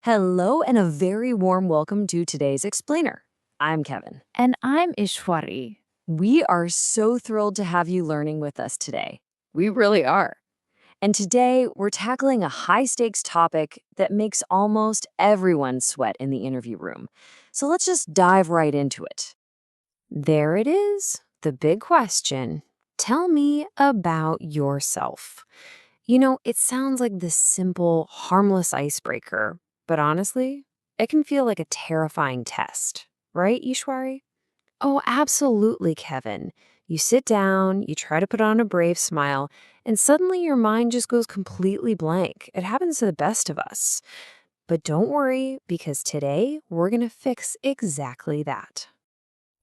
Hello and a very warm welcome to today's explainer. I'm Kevin. And I'm Ishwari. We are so thrilled to have you learning with us today. We really are. And today we're tackling a high stakes topic that makes almost everyone sweat in the interview room. So let's just dive right into it. There it is, the big question. Tell me about yourself. It sounds like this simple, harmless icebreaker, but honestly, it can feel like a terrifying test, right, Ishwari? Oh, absolutely, Kevin. You sit down, you try to put on a brave smile, and suddenly your mind just goes completely blank. It happens to the best of us. But don't worry, because today we're going to fix exactly that.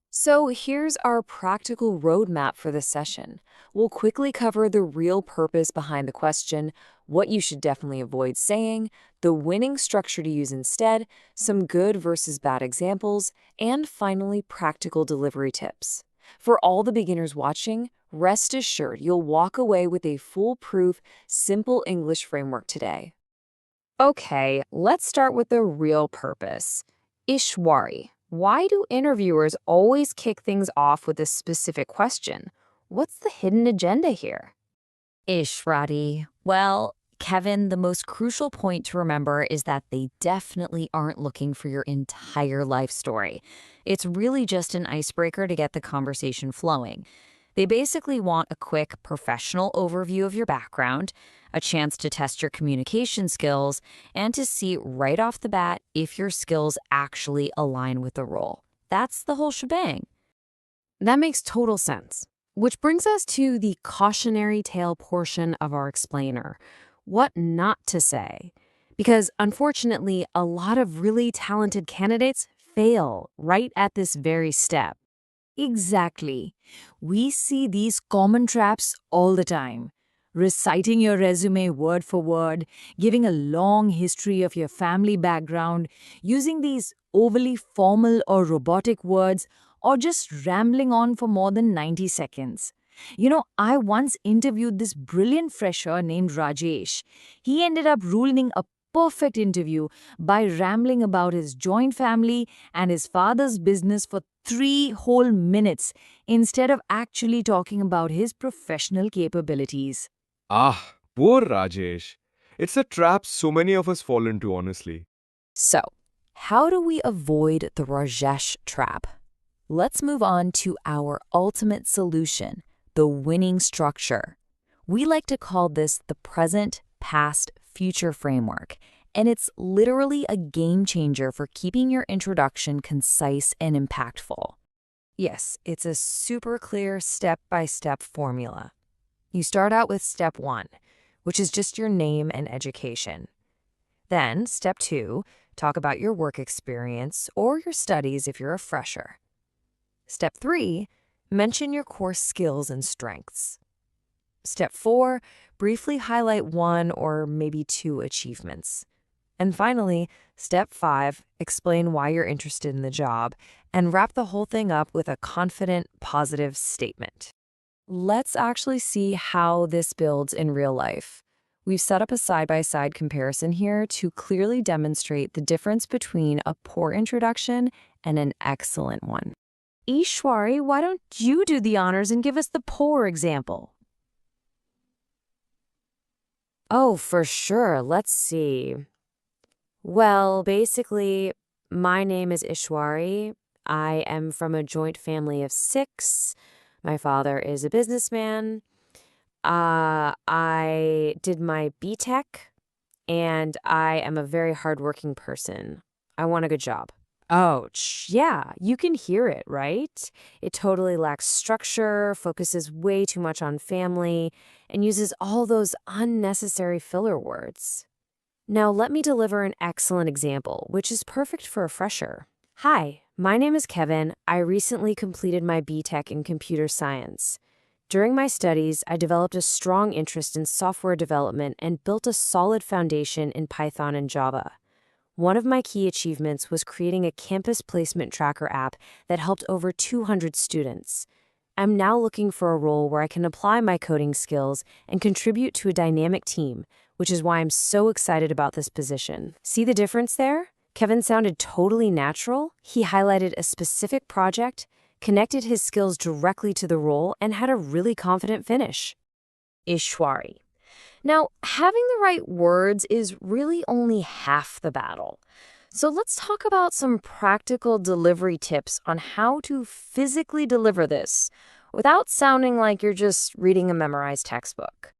So here's our practical roadmap for this session. We'll quickly cover the real purpose behind the question, what you should definitely avoid saying, the winning structure to use instead, some good versus bad examples, and finally, practical delivery tips. For all the beginners watching, rest assured you'll walk away with a foolproof, simple English framework today. Okay, let's start with the real purpose. Ishwari, why do interviewers always kick things off with a specific question? What's the hidden agenda here? Ishrati. Well, Kevin, the most crucial point to remember is that they definitely aren't looking for your entire life story. It's really just an icebreaker to get the conversation flowing. They basically want a quick professional overview of your background, a chance to test your communication skills, and to see right off the bat if your skills actually align with the role. That's the whole shebang. That makes total sense. Which brings us to the cautionary tale portion of our explainer. What not to say. Because unfortunately, a lot of really talented candidates fail right at this very step. Exactly. We see these common traps all the time. Reciting your resume word for word, giving a long history of your family background, using these overly formal or robotic words, or just rambling on for more than 90 seconds. I once interviewed this brilliant fresher named Rajesh. He ended up ruining a perfect interview by rambling about his joint family and his father's business for 3 whole minutes instead of actually talking about his professional capabilities. Ah, poor Rajesh. It's a trap so many of us fall into, honestly. So, how do we avoid the Rajesh trap? Let's move on to our ultimate solution, the winning structure. We like to call this the present, past, future framework, and it's literally a game changer for keeping your introduction concise and impactful. Yes, it's a super clear step-by-step formula. You start out with step 1, which is just your name and education. Then, step 2, talk about your work experience or your studies if you're a fresher. Step 3, mention your core skills and strengths. Step 4, briefly highlight 1 or maybe 2 achievements. And finally, step 5, explain why you're interested in the job and wrap the whole thing up with a confident, positive statement. Let's actually see how this builds in real life. We've set up a side-by-side comparison here to clearly demonstrate the difference between a poor introduction and an excellent one. Ishwari, why don't you do the honors and give us the poor example? Oh, for sure. Let's see. Well, basically, my name is Ishwari. I am from a joint family of 6. My father is a businessman. I did my B.Tech, and I am a very hardworking person. I want a good job. Oh, yeah, you can hear it, right? It totally lacks structure, focuses way too much on family, and uses all those unnecessary filler words. Now let me deliver an excellent example, which is perfect for a fresher. Hi, my name is Kevin. I recently completed my B.Tech in computer science. During my studies, I developed a strong interest in software development and built a solid foundation in Python and Java. One of my key achievements was creating a campus placement tracker app that helped over 200 students. I'm now looking for a role where I can apply my coding skills and contribute to a dynamic team, which is why I'm so excited about this position. See the difference there? Kevin sounded totally natural. He highlighted a specific project, connected his skills directly to the role, and had a really confident finish. Ishwari. Now, having the right words is really only half the battle. So let's talk about some practical delivery tips on how to physically deliver this without sounding like you're just reading a memorized textbook.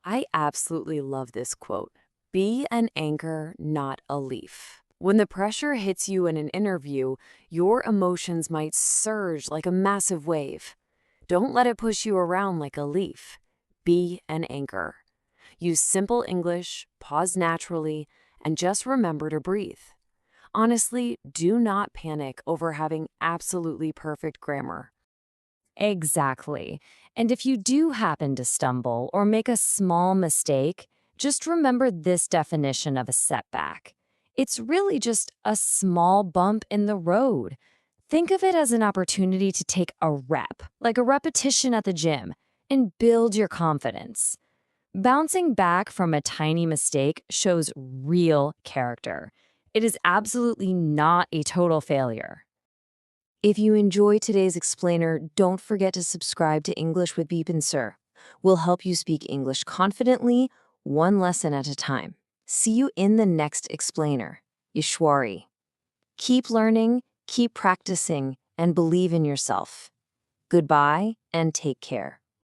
I absolutely love this quote. Be an anchor, not a leaf. When the pressure hits you in an interview, your emotions might surge like a massive wave. Don't let it push you around like a leaf. Be an anchor. Use simple English, pause naturally, and just remember to breathe. Honestly, do not panic over having absolutely perfect grammar. Exactly. And if you do happen to stumble or make a small mistake, just remember this definition of a setback. It's really just a small bump in the road. Think of it as an opportunity to take a rep, like a repetition at the gym, and build your confidence. Bouncing back from a tiny mistake shows real character. It is absolutely not a total failure. If you enjoyed today's explainer, don't forget to subscribe to English with Beep and Sir. We'll help you speak English confidently, one lesson at a time. See you in the next explainer. Ishwari. Keep learning, keep practicing, and believe in yourself. Goodbye and take care.